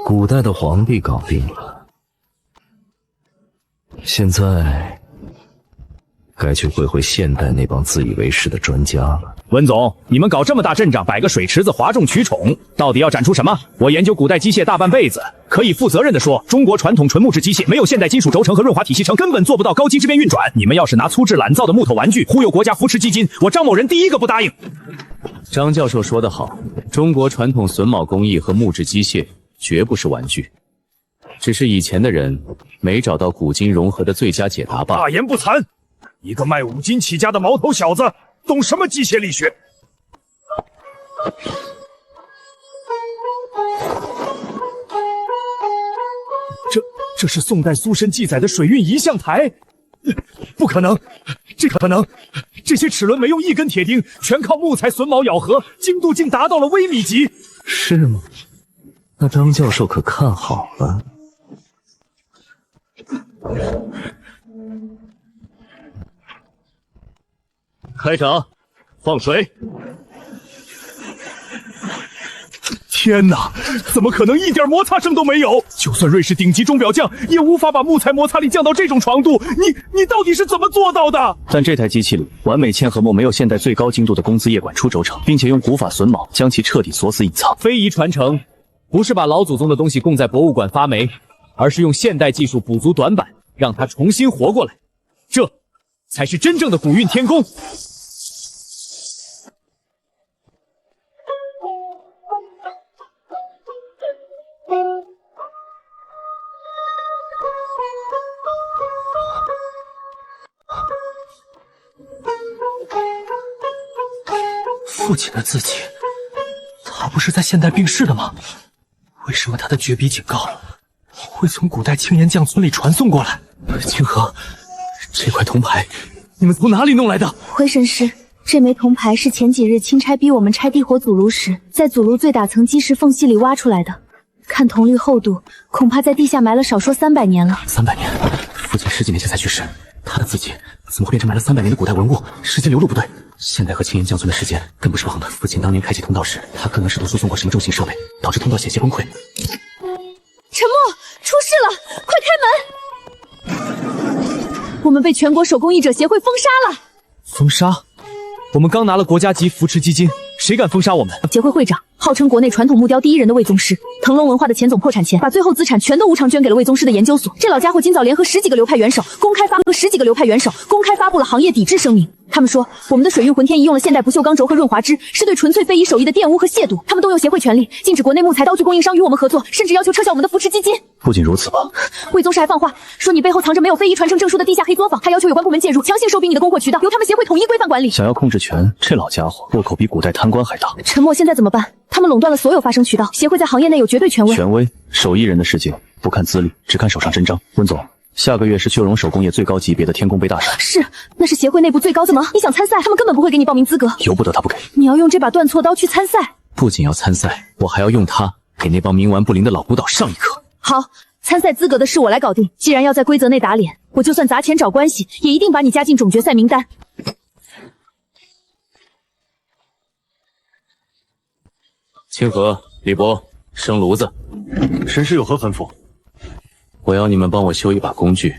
Speaker 2: 古代的皇帝搞定了，现在该去会会现代那帮自以为是的专家了。
Speaker 4: 温总，你们搞这么大阵仗，摆个水池子哗众取宠，到底要展出什么？我研究古代机械大半辈子，可以负责任地说，中国传统纯木质机械没有现代金属轴承和润滑体系成，根本做不到高机之变运转。你们要是拿粗制滥造的木头玩具忽悠国家扶持基金，我张某人第一个不答应。
Speaker 6: 张教授说得好，中国传统榫卯工艺和木质机械绝不是玩具，只是以前的人没找到古今融合的最佳解答罢了。
Speaker 3: 大言不惭！一个卖五金起家的毛头小子，懂什么机械力学？这是宋代苏轼记载的水运仪象台？不可能，这可能，这些齿轮没用一根铁钉，全靠木材榫卯咬合，精度竟达到了微米级。
Speaker 2: 是吗？那张教授可看好了。
Speaker 3: 开闸，放水。天哪，怎么可能一点摩擦声都没有？就算瑞士顶级钟表匠，也无法把木材摩擦力降到这种程度。你到底是怎么做到的？
Speaker 4: 但这台机器里完美嵌合木没有现代最高精度的工字液管出轴承，并且用古法榫卯将其彻底锁死隐藏。
Speaker 6: 非遗传承不是把老祖宗的东西供在博物馆发霉，而是用现代技术补足短板，让它重新活过来，这才是真正的古运天工。
Speaker 2: 父亲的字迹，他不是在现代病逝的吗？为什么他的绝笔警告会从古代青岩匠村里传送过来？清河，这块铜牌你们从哪里弄来的？
Speaker 5: 回神师，这枚铜牌是前几日钦差逼我们拆地火祖炉时，在祖炉最打层基石缝隙里挖出来的。看铜绿厚度，恐怕在地下埋了少说300年了。
Speaker 2: 300年，父亲10几年前才去世，他的字迹怎么会变成埋了300年的古代文物？时间流入不对，现代和青岩匠村的时间更不是忘的。父亲当年开启通道时，他可能试图输送过什么重型设备，导致通道险些崩溃。
Speaker 5: 沉默，出事了，快开门！我们被全国手工艺者协会封杀了。
Speaker 4: 封杀？我们刚拿了国家级扶持基金，谁敢封杀我们？
Speaker 5: 协会会长，号称国内传统木雕第一人的魏宗师，腾龙文化的钱总破产前，把最后资产全都无偿捐给了魏宗师的研究所。这老家伙今早联合10几个流派元首，公开发布了行业抵制声明。他们说，我们的水运浑天仪用了现代不锈钢轴和润滑脂，是对纯粹非遗手艺的玷污和亵渎。他们动用协会权力，禁止国内木材刀具供应商与我们合作，甚至要求撤销我们的扶持基金。
Speaker 4: 不仅如此吧，
Speaker 5: 魏宗师还放话说你背后藏着没有非遗传承证书的地下黑作坊，还要求有关部门介入，强行收并你的供货渠道，由他们协会统一规范管理。
Speaker 4: 想要控制权，这老家伙胃口比古代贪官还大。
Speaker 5: 沉默，现在怎么办？他们垄断了所有发声渠道，协会在行业内有绝对权威。
Speaker 4: 权威，手艺人的世界，不看资历，只看手上真章。温总，下个月是绣绒手工业最高级别的天工杯大赛。
Speaker 5: 是，那是协会内部最高。怎么？你想参赛，他们根本不会给你报名资格。
Speaker 4: 由不得他不给。
Speaker 5: 你要用这把断错刀去参赛？
Speaker 6: 不仅要参赛，我还要用它给那帮冥顽不灵的老古岛上一课。
Speaker 5: 好，参赛资格的事我来搞定。既然要在规则内打脸，我就算砸钱找关系，也一定把你加进总决赛名单。
Speaker 6: 清河、李博，生炉子。
Speaker 3: 神师有何吩咐？
Speaker 6: 我要你们帮我修一把工具，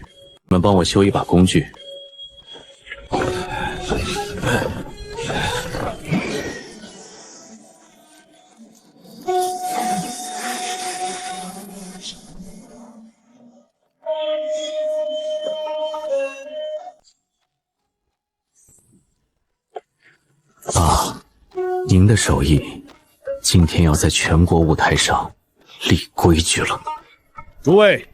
Speaker 2: 您的手艺今天要在全国舞台上立规矩了。
Speaker 4: 诸位，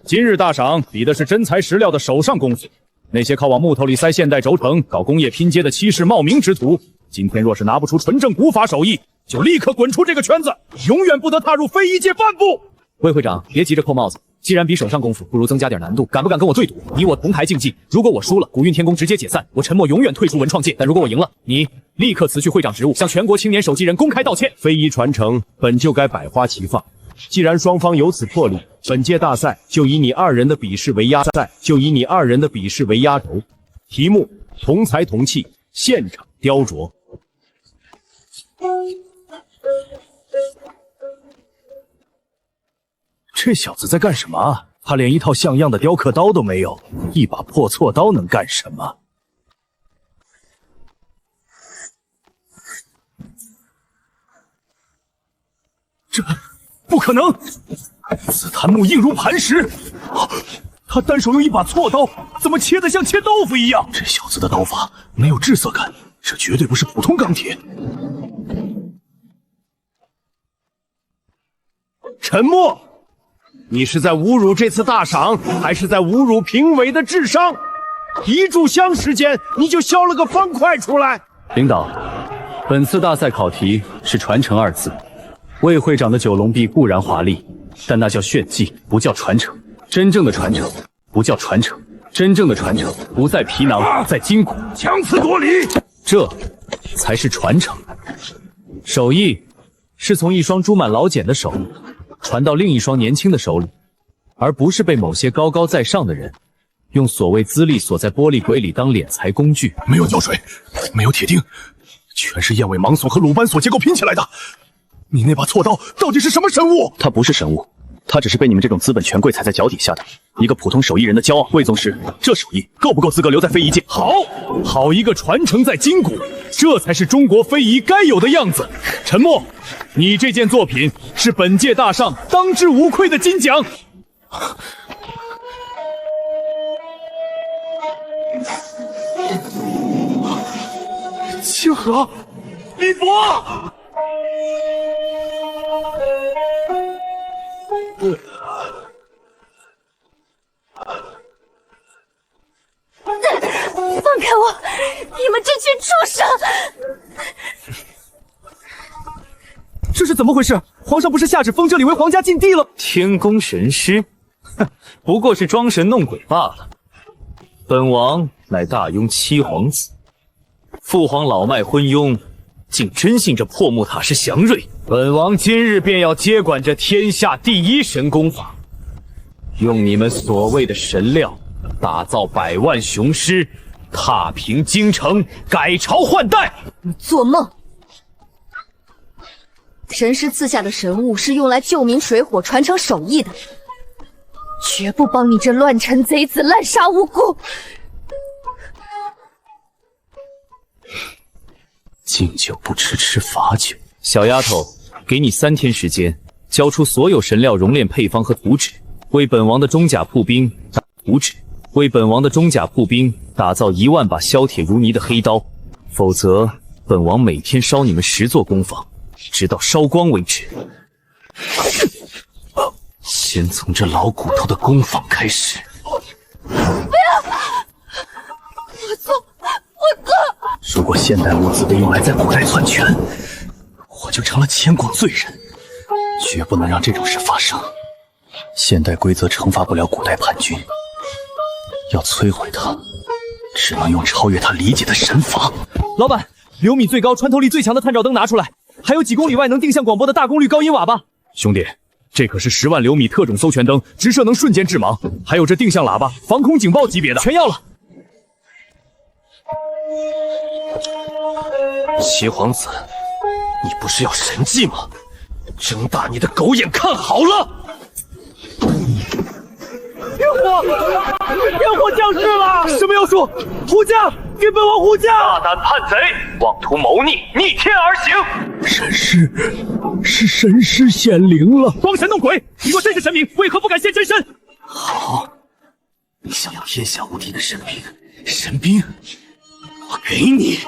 Speaker 4: 今日大赏比的是真材实料的手上功夫。那些靠往木头里塞现代轴承、搞工业拼接的欺世冒名之徒，今天若是拿不出纯正古法手艺，就立刻滚出这个圈子，永远不得踏入非遗界半步。魏会长，别急着扣帽子，既然比手上功夫，不如增加点难度。敢不敢跟我对赌？你我同台竞技，如果我输了，古运天宫直接解散，我陈默永远退出文创界；但如果我赢了，你立刻辞去会长职务，向全国青年手艺人公开道歉。
Speaker 3: 非遗传承本就该百花齐放，既然双方有此魄力，本届大赛就以你二人的比试为压轴，题目同才同气，现场雕琢。这小子在干什么？他连一套像样的雕刻刀都没有，一把破锉刀能干什么？这不可能！紫檀木硬如磐石，他单手用一把锉刀，怎么切得像切豆腐一样？这小子的刀法没有滞涩感，这绝对不是普通钢铁。沉默！你是在侮辱这次大赏，还是在侮辱评委的智商？一炷香时间，你就削了个方块出来！
Speaker 6: 领导，本次大赛考题是“传承”二字。魏会长的九龙壁固然华丽，但那叫炫技，不叫传承。真正的传承不叫传承，真正的传承不在皮囊，在筋骨。
Speaker 3: 强词夺理，
Speaker 6: 这才是传承。手艺是从一双珠满老茧的手传到另一双年轻的手里，而不是被某些高高在上的人用所谓资历锁在玻璃柜里当敛财工具。
Speaker 3: 没有胶水，没有铁钉，全是燕尾芒索和鲁班索结构拼起来的。你那把锉刀到底是什么神物？
Speaker 4: 它不是神物，它只是被你们这种资本权贵踩在脚底下的一个普通手艺人的骄傲。魏宗师，这手艺够不够资格留在非遗界？
Speaker 3: 好一个传承在筋骨，这才是中国非遗该有的样子。陈默，你这件作品是本届大赏当之无愧的金奖。清河，李博。
Speaker 10: 放开我！你们这群畜生！
Speaker 3: 这是怎么回事？皇上不是下旨封这里为皇家禁地了？
Speaker 2: 天宫神师，不过是装神弄鬼罢了。本王乃大雍七皇子，父皇老迈昏庸，竟真信这破木塔是祥瑞。
Speaker 3: 本王今日便要接管这天下第一神功法，用你们所谓的神料打造百万雄师，踏平京城，改朝换代。
Speaker 10: 做梦！神师赐下的神物是用来救民水火、传承手艺的，绝不帮你这乱臣贼子滥杀无辜。
Speaker 2: 敬酒不吃吃罚酒。小丫头，给你3天时间，交出所有神料熔炼配方和图纸，为本王的中甲铺兵打造1万把削铁如泥的黑刀，否则本王每天烧你们10座工坊，直到烧光为止。先从这老骨头的工坊开始。
Speaker 10: 不要！我错！
Speaker 2: 如果现代物资被用来在古代篡权，我就成了千古罪人，绝不能让这种事发生。现代规则惩罚不了古代叛军，要摧毁它，只能用超越他理解的神法。
Speaker 3: 老板，6米最高、穿透力最强的探照灯拿出来，还有几公里外能定向广播的大功率高音喇叭。兄弟，这可是10万流米特种搜全灯，直射能瞬间致盲，还有这定向喇叭，防空警报级别的，全要了。
Speaker 2: 七皇子，你不是要神迹吗？睁大你的狗眼看好了！
Speaker 3: 天火降世了！什么妖术？护驾！给本王护驾！
Speaker 8: 大胆叛贼，妄图谋逆，逆天而行！
Speaker 1: 神师显灵了！
Speaker 3: 装神弄鬼！你若真是神明，为何不敢现真身？
Speaker 2: 好，你想要天下无敌的神兵，我给你。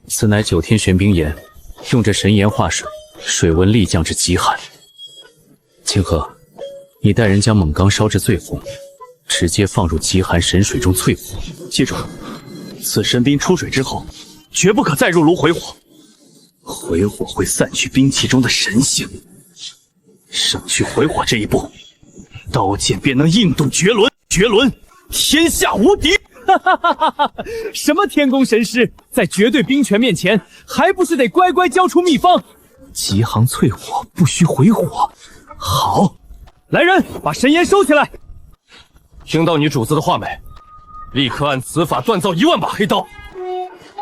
Speaker 6: 此乃9天玄冰岩，用这神岩化水，水温立降至极寒。清河，你带人将锰钢烧至最红，直接放入极寒神水中淬火。
Speaker 1: 记住，此神冰出水之后，绝不可再入炉回火。回火会散去兵器中的神性，省去回火这一步，刀剑便能硬动绝伦，天下无敌。
Speaker 3: 什么天宫神师，在绝对兵权面前，还不是得乖乖交出秘方？
Speaker 1: 极行淬火，不需回火。好，
Speaker 3: 来人，把神岩收起来。
Speaker 4: 听到你主子的话没？立刻按此法锻造1万把黑刀。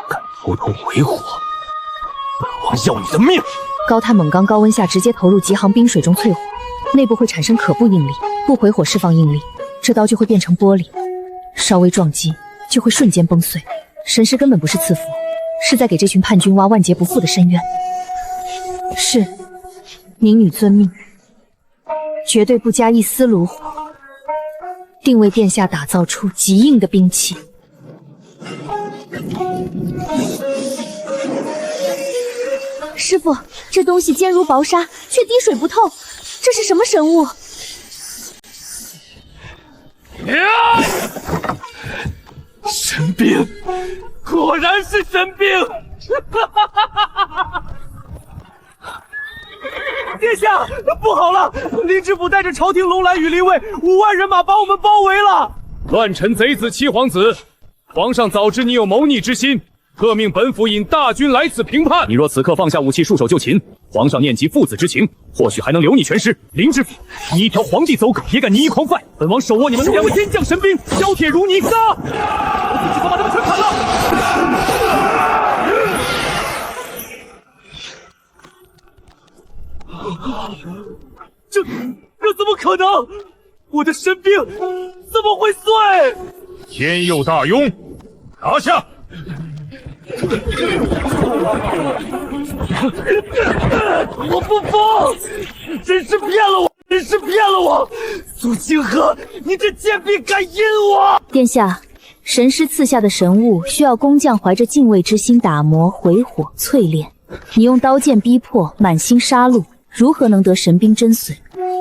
Speaker 1: 敢偷偷回火，本王要你的命！
Speaker 5: 高碳锰钢高温下直接投入极行冰水中淬火，内部会产生可怖应力，不回火释放应力，这刀就会变成玻璃，稍微撞击就会瞬间崩碎。神师根本不是赐福，是在给这群叛军挖万劫不复的深渊。是，民女遵命，绝对不加一丝炉火，定为殿下打造出极硬的兵器。师傅，这东西坚如薄纱，却滴水不透，这是什么神物？
Speaker 3: 神兵，果然是神兵！殿下，不好了！林知府带着朝廷龙来羽林卫5万人马把我们包围了！乱臣贼子七皇子，皇上早知你有谋逆之心，特命本府引大军来此平叛。
Speaker 6: 你若此刻放下武器，束手就擒，皇上念及父子之情，或许还能留你全尸。林知府，你一条皇帝走狗也敢泥衣狂犯！本王手握你们2千将神兵，削铁如泥，杀！我自己把他们全砍了！这怎么可能？我的神兵怎么会碎？
Speaker 8: 天佑大雍，拿下！
Speaker 3: 我不服！真是骗了我！苏清河，你这贱婢敢阴我！
Speaker 5: 殿下，神师赐下的神物需要工匠怀着敬畏之心打磨、回火、淬炼。你用刀剑逼迫，满心杀戮，如何能得神兵真髓？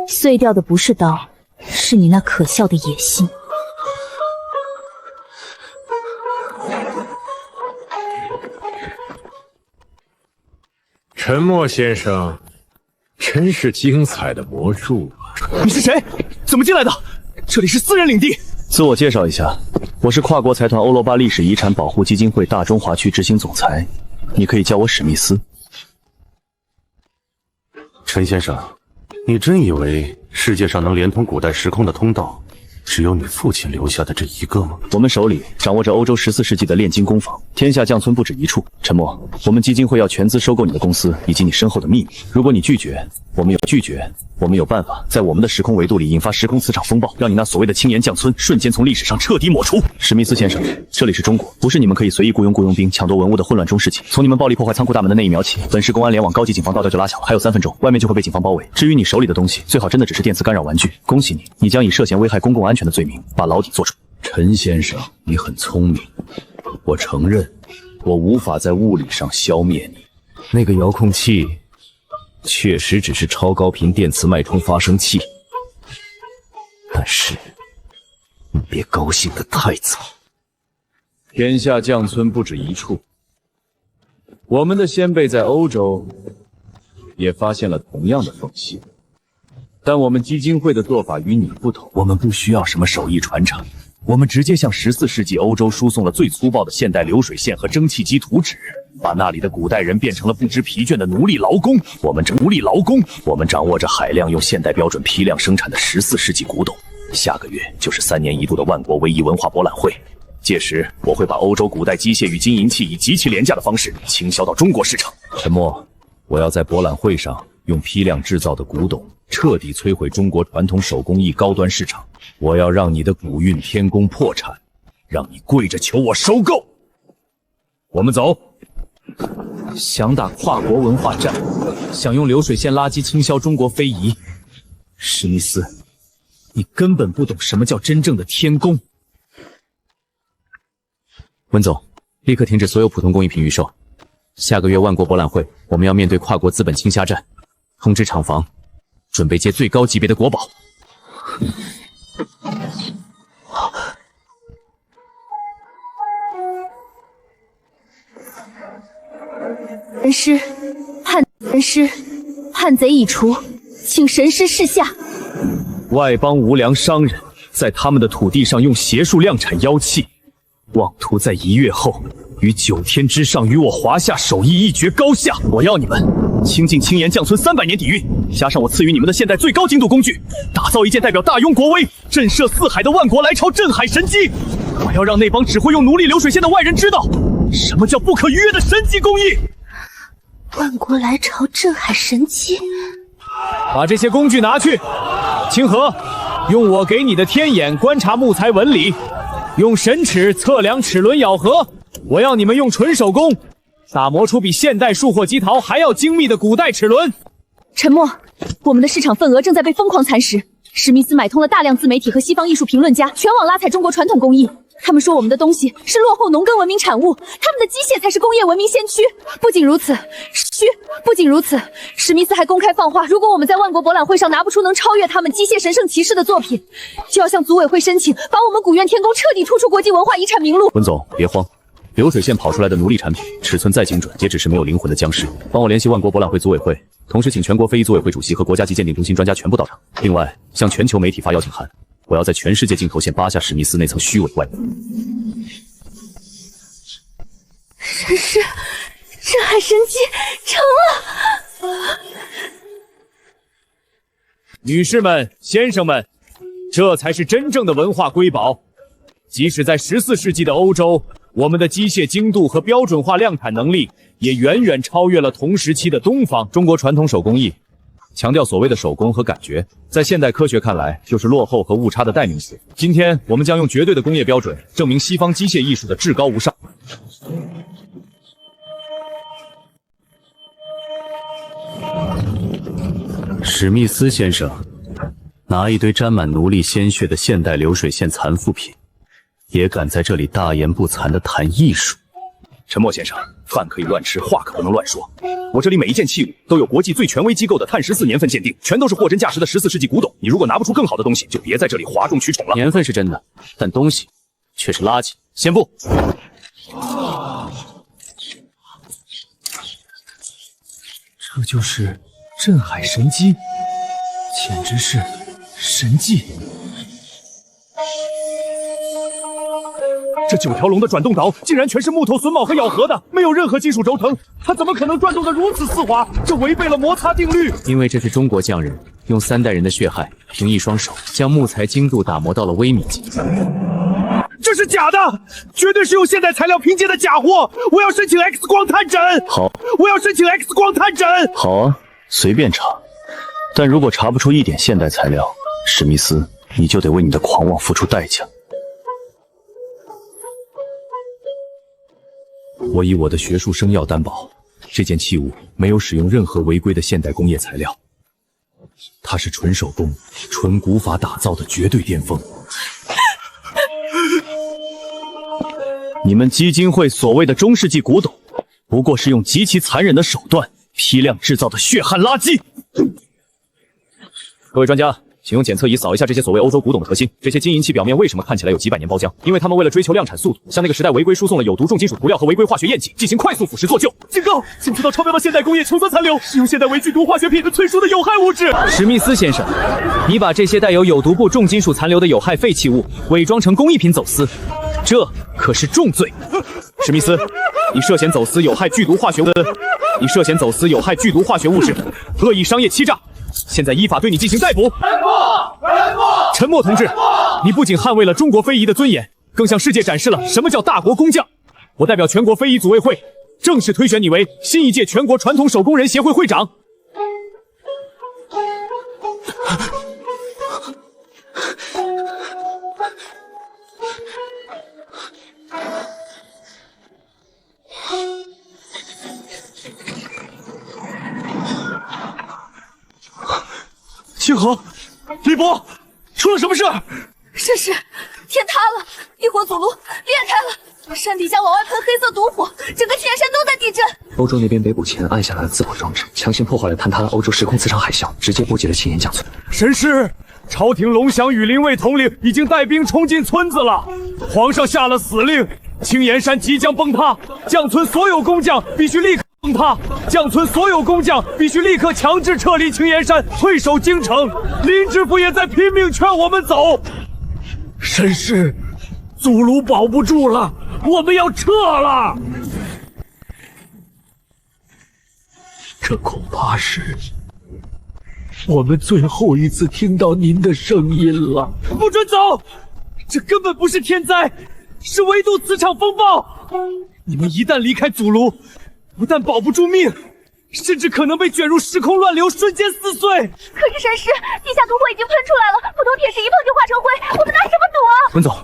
Speaker 5: 碎掉的不是刀，是你那可笑的野心。
Speaker 8: 沉默先生，真是精彩的魔术啊！
Speaker 3: 你是谁？怎么进来的？这里是私人领地。
Speaker 1: 自我介绍一下，我是跨国财团欧罗巴历史遗产保护基金会大中华区执行总裁，你可以叫我史密斯。
Speaker 8: 陈先生，你真以为世界上能连通古代时空的通道，只有你父亲留下的这一个吗？
Speaker 1: 我们手里掌握着欧洲14世纪的炼金工坊，天下匠村不止一处。沉默，我们基金会要全资收购你的公司以及你身后的秘密。如果你拒绝，我们有办法在我们的时空维度里引发时空磁场风暴，让你那所谓的青岩匠村瞬间从历史上彻底抹除。史密斯先生，这里是中国，不是你们可以随意雇佣兵、抢夺文物的混乱中世纪。从你们暴力破坏仓库大门的那一秒起，本市公安联网高级警方道教就拉响了，还有3分钟，外面就会被警方包围。至于你手里的东西，最好真的只是电磁干扰玩具。恭喜你，你将以涉嫌危害公共安全的罪名把牢底坐出。
Speaker 6: 陈先生，你很聪明，我承认，我无法在物理上消灭你。那个遥控器确实只是超高频电磁脉冲发生器，但是你别高兴得太早。天下匠村不止一处，我们的先辈在欧洲也发现了同样的缝隙，但我们基金会的做法与你不同。
Speaker 1: 我们不需要什么手艺传承，我们直接向14世纪欧洲输送了最粗暴的现代流水线和蒸汽机图纸，把那里的古代人变成了不知疲倦的奴隶劳工。我们掌握着海量用现代标准批量生产的14世纪古董。下个月就是3年1度的万国唯一文化博览会，届时我会把欧洲古代机械与金银器以极其廉价的方式倾销到中国市场。
Speaker 6: 沉默，我要在博览会上用批量制造的古董彻底摧毁中国传统手工艺高端市场。我要让你的古韵天宫破产，让你跪着求我收购。我们走。
Speaker 4: 想打跨国文化战，想用流水线垃圾倾销中国非遗。史密斯，你根本不懂什么叫真正的天宫。
Speaker 6: 温总，立刻停止所有普通工艺品预售。下个月万国博览会，我们要面对跨国资本倾销战，通知厂房，准备接最高级别的国宝。
Speaker 5: 神师，叛贼已除，请神师示下。
Speaker 3: 外邦无良商人在他们的土地上用邪术量产妖器，妄图在1月后于9天之上与我华夏手艺一决高下。我要你们倾尽青岩将村300年底蕴，加上我赐予你们的现代最高精度工具，打造一件代表大雍国威、震慑四海的万国来朝镇海神机。我要让那帮只会用奴隶流水线的外人知道，什么叫不可逾越的神级工艺。
Speaker 5: 万国来朝镇海神机，
Speaker 3: 把这些工具拿去。清河，用我给你的天眼观察木材纹理，用神尺测量齿轮咬合。我要你们用纯手工打磨出比现代束货机陶还要精密的古代齿轮。
Speaker 5: 沉默，我们的市场份额正在被疯狂蚕食。史密斯买通了大量自媒体和西方艺术评论家，全网拉踩中国传统工艺。他们说我们的东西是落后农耕文明产物，他们的机械才是工业文明先驱。不仅如此，史密斯还公开放话，如果我们在万国博览会上拿不出能超越他们机械神圣骑士的作品，就要向组委会申请，把我们古院天宫彻底突出国际文化遗产名录。
Speaker 6: 温总，别慌，流水线跑出来的奴隶产品，尺寸再精准，也只是没有灵魂的僵尸。帮我联系万国博览会组委会，同时请全国非遗组委会主席和国家级鉴定中心专家全部到场。另外，向全球媒体发邀请函，我要在全世界镜头前扒下史密斯那层虚伪外衣。
Speaker 5: 神师，镇海神机成了！
Speaker 3: 女士们、先生们，这才是真正的文化瑰宝。即使在14世纪的欧洲，我们的机械精度和标准化量产能力也远远超越了同时期的东方。中国传统手工艺强调所谓的手工和感觉，在现代科学看来就是落后和误差的代名词。今天我们将用绝对的工业标准证明西方机械艺术的至高无上。
Speaker 6: 史密斯先生，拿一堆沾满奴隶鲜血的现代流水线残副品，也敢在这里大言不惭地谈艺术？
Speaker 3: 沉默先生，饭可以乱吃，话可不能乱说。我这里每一件器物都有国际最权威机构的碳14年份鉴定，全都是货真价实的14世纪古董。你如果拿不出更好的东西，就别在这里哗众取宠了。
Speaker 6: 年份是真的，但东西却是垃圾。先不。
Speaker 3: 这就是镇海神机，简直是神迹！这9条龙的转动岛竟然全是木头榫卯和咬合的，没有任何金属轴承，它怎么可能转动得如此丝滑？这违背了摩擦定律。
Speaker 6: 因为这是中国匠人用3代人的血汗，凭一双手将木材精度打磨到了微米级。
Speaker 3: 这是假的，绝对是用现代材料拼接的假货！我要申请 X 光探诊。
Speaker 6: 好，
Speaker 3: 我要申请 X 光探诊。
Speaker 6: 好啊，随便查。但如果查不出一点现代材料，史密斯，你就得为你的狂妄付出代价。
Speaker 3: 我以我的学术生药担保，这件器物没有使用任何违规的现代工业材料，它是纯手工、纯古法打造的绝对巅峰。你们基金会所谓的中世纪古董，不过是用极其残忍的手段批量制造的血汗垃圾。各位专家，请用检测仪扫一下这些所谓欧洲古董的核心。这些金银器表面为什么看起来有几百年包浆？因为他们为了追求量产速度，向那个时代违规输送了有毒重金属涂料和违规化学验剂，进行快速腐蚀做旧。警告！想知道超标的现代工业穷酸残留，使用现代微剧毒化学品的催熟的有害物质。史密斯先生，你把这些带有有毒部重金属残留的有害废弃物伪装成工艺品走私，这可是重罪。史密斯，你涉嫌走私有害剧毒化学物质，恶意商业欺诈。现在依法对你进行逮捕。陈默同志，你不仅捍卫了中国非遗的尊严，更向世界展示了什么叫大国工匠。我代表全国非遗组委会，正式推选你为新一届全国传统手工人协会会长。星河，李博，出了什么事？
Speaker 10: 神师，天塌了，地火祖炉裂开了，山底下往外喷黑色毒火，整个天山都在地震。
Speaker 2: 欧洲那边北补前按下了自破装置，强行破坏了坍塌的欧洲时空磁场海啸，直接波及了青岩将村。
Speaker 3: 神师，朝廷龙翔与灵卫统领已经带兵冲进村子了，皇上下了死令，青岩山即将崩塌，将村所有工匠必须立刻崩塌，将村所有工匠必须立刻强制撤离青岩山，退守京城。林知府也在拼命劝我们走。神师，祖炉保不住了，我们要撤了。这恐怕是我们最后一次听到您的声音了。不准走！这根本不是天灾，是维度磁场风暴。你们一旦离开祖炉，不但保不住命，甚至可能被卷入时空乱流，瞬间撕碎。
Speaker 10: 可是神师，地下毒火已经喷出来了，普通铁石一碰就化成灰，我们拿什么赌啊？
Speaker 2: 文总，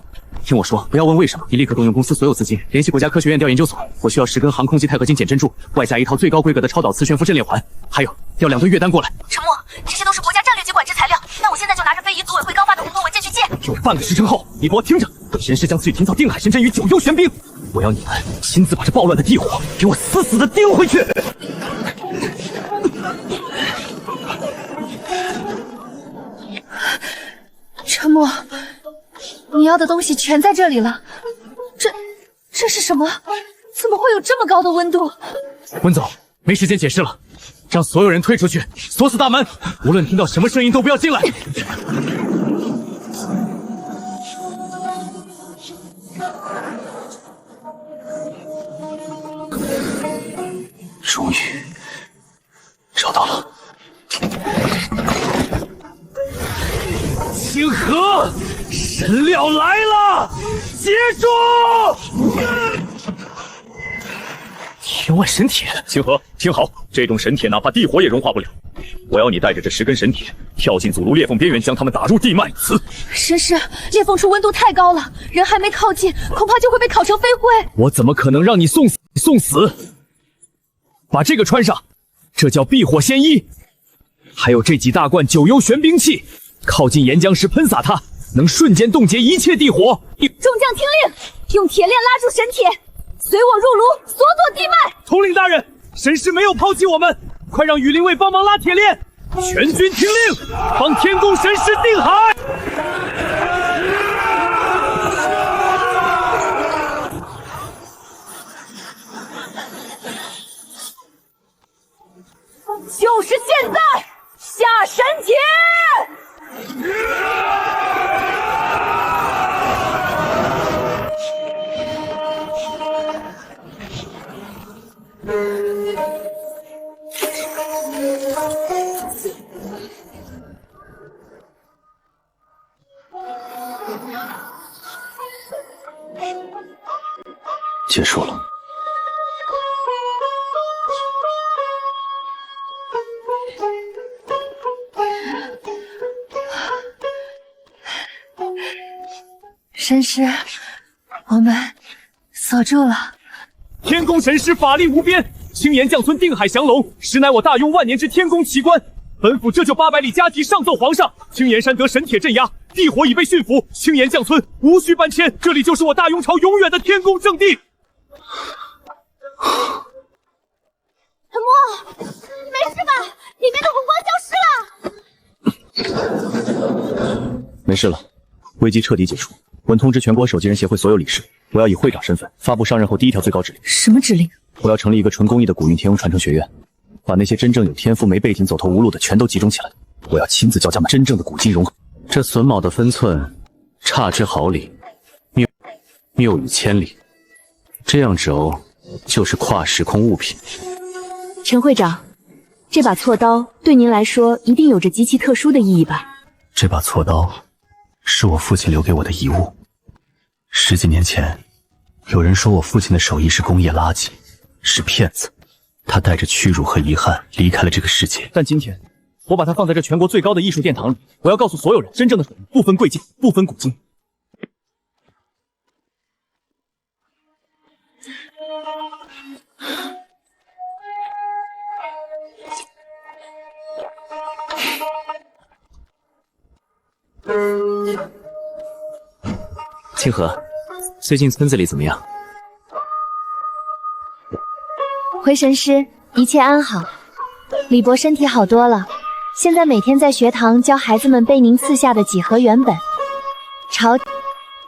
Speaker 2: 听我说，不要问为什么，你立刻动用公司所有资金，联系国家科学院调研究所。我需要10根航空级钛合金减震柱，外加一套最高规格的超导磁悬浮阵列环，还有调2吨月丹过来。
Speaker 10: 沉默，这些都是国家战略级管制材料，那我现在就拿着非遗组委会刚发的合同文件去借。
Speaker 2: 有半个时辰后，你给我听着，神师将赐予天造定海神针与9幽玄冰，我要你们亲自把这暴乱的地火给我死死的盯回去。
Speaker 10: 沉默，你要的东西全在这里了。这是什么？怎么会有这么高的温度？
Speaker 3: 温总，没时间解释了，让所有人退出去，锁死大门，无论听到什么声音都不要进来。
Speaker 2: 终于找到了。
Speaker 3: 星河，神料来了，结束！天外神铁，
Speaker 4: 星河，听好，这种神铁哪怕地火也融化不了。我要你带着这10根神铁，跳进祖炉裂缝边缘，将它们打入地脉。
Speaker 10: 神师，裂缝处温度太高了，人还没靠近，恐怕就会被烤成飞灰。
Speaker 3: 我怎么可能让你送死？把这个穿上，这叫避火仙衣。还有这几大罐9幽玄冰器，靠近岩浆时喷洒它，能瞬间冻结一切地火。
Speaker 10: 众将听令，用铁链拉住神铁，随我入炉，锁锁地脉。
Speaker 3: 统领大人，神师没有抛弃我们，快让羽灵卫帮忙拉铁链。全军听令，帮天宫神师定海。
Speaker 10: 就是现在，下神铁！
Speaker 2: 结束了。
Speaker 10: 神师，我们锁住了。
Speaker 3: 天宫神师法力无边，青岩将村定海降龙，实乃我大雍万年之天宫奇观。本府这就800里加急上奏皇上，青岩山得神铁镇压，地火已被驯服，青岩将村无需搬迁，这里就是我大雍朝永远的天宫正地。
Speaker 10: 沉默，没事吧？里面的火光消失了。
Speaker 6: 没事了，危机彻底解除。稳通知全国手机人协会所有理事，我要以会长身份发布上任后第1条最高指令。
Speaker 5: 什么指令？
Speaker 6: 我要成立一个纯公益的古运天翁传承学院，把那些真正有天赋没背景走投无路的全都集中起来。我要亲自教他们真正的古今融合。这榫卯的分寸差之毫厘，谬语千里。这样轴就是跨时空物品。
Speaker 5: 陈会长，这把锉刀对您来说一定有着极其特殊的意义吧？
Speaker 6: 这把锉刀是我父亲留给我的遗物。10几年前，有人说我父亲的手艺是工业垃圾，是骗子。他带着屈辱和遗憾离开了这个世界。
Speaker 3: 但今天，我把它放在这全国最高的艺术殿堂里，我要告诉所有人，真正的手艺不分贵贱，不分古今。
Speaker 2: 清河，最近村子里怎么样？
Speaker 10: 回神师，一切安好。李博身体好多了，现在每天在学堂教孩子们背您赐下的几何原本。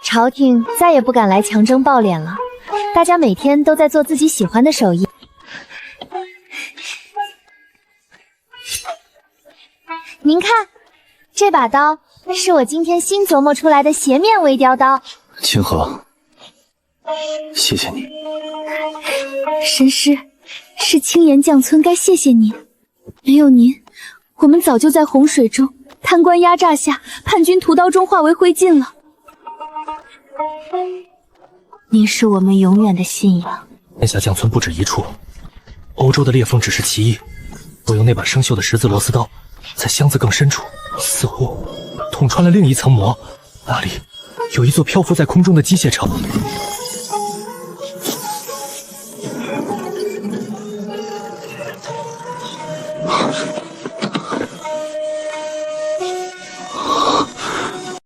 Speaker 10: 朝廷再也不敢来强征暴敛了，大家每天都在做自己喜欢的手艺。您看，这把刀是我今天新琢磨出来的斜面微雕刀。
Speaker 2: 清河，谢谢你。
Speaker 5: 神师，是青岩将村该谢谢您，没有您，我们早就在洪水中贪官压榨下，叛军屠刀中化为灰烬了。您是我们永远的信仰。
Speaker 2: 天下将村不止一处，欧洲的裂缝只是其一。我用那把生锈的十字螺丝刀，在箱子更深处，似乎捅穿了另一层膜，那里有一座漂浮在空中的机械城。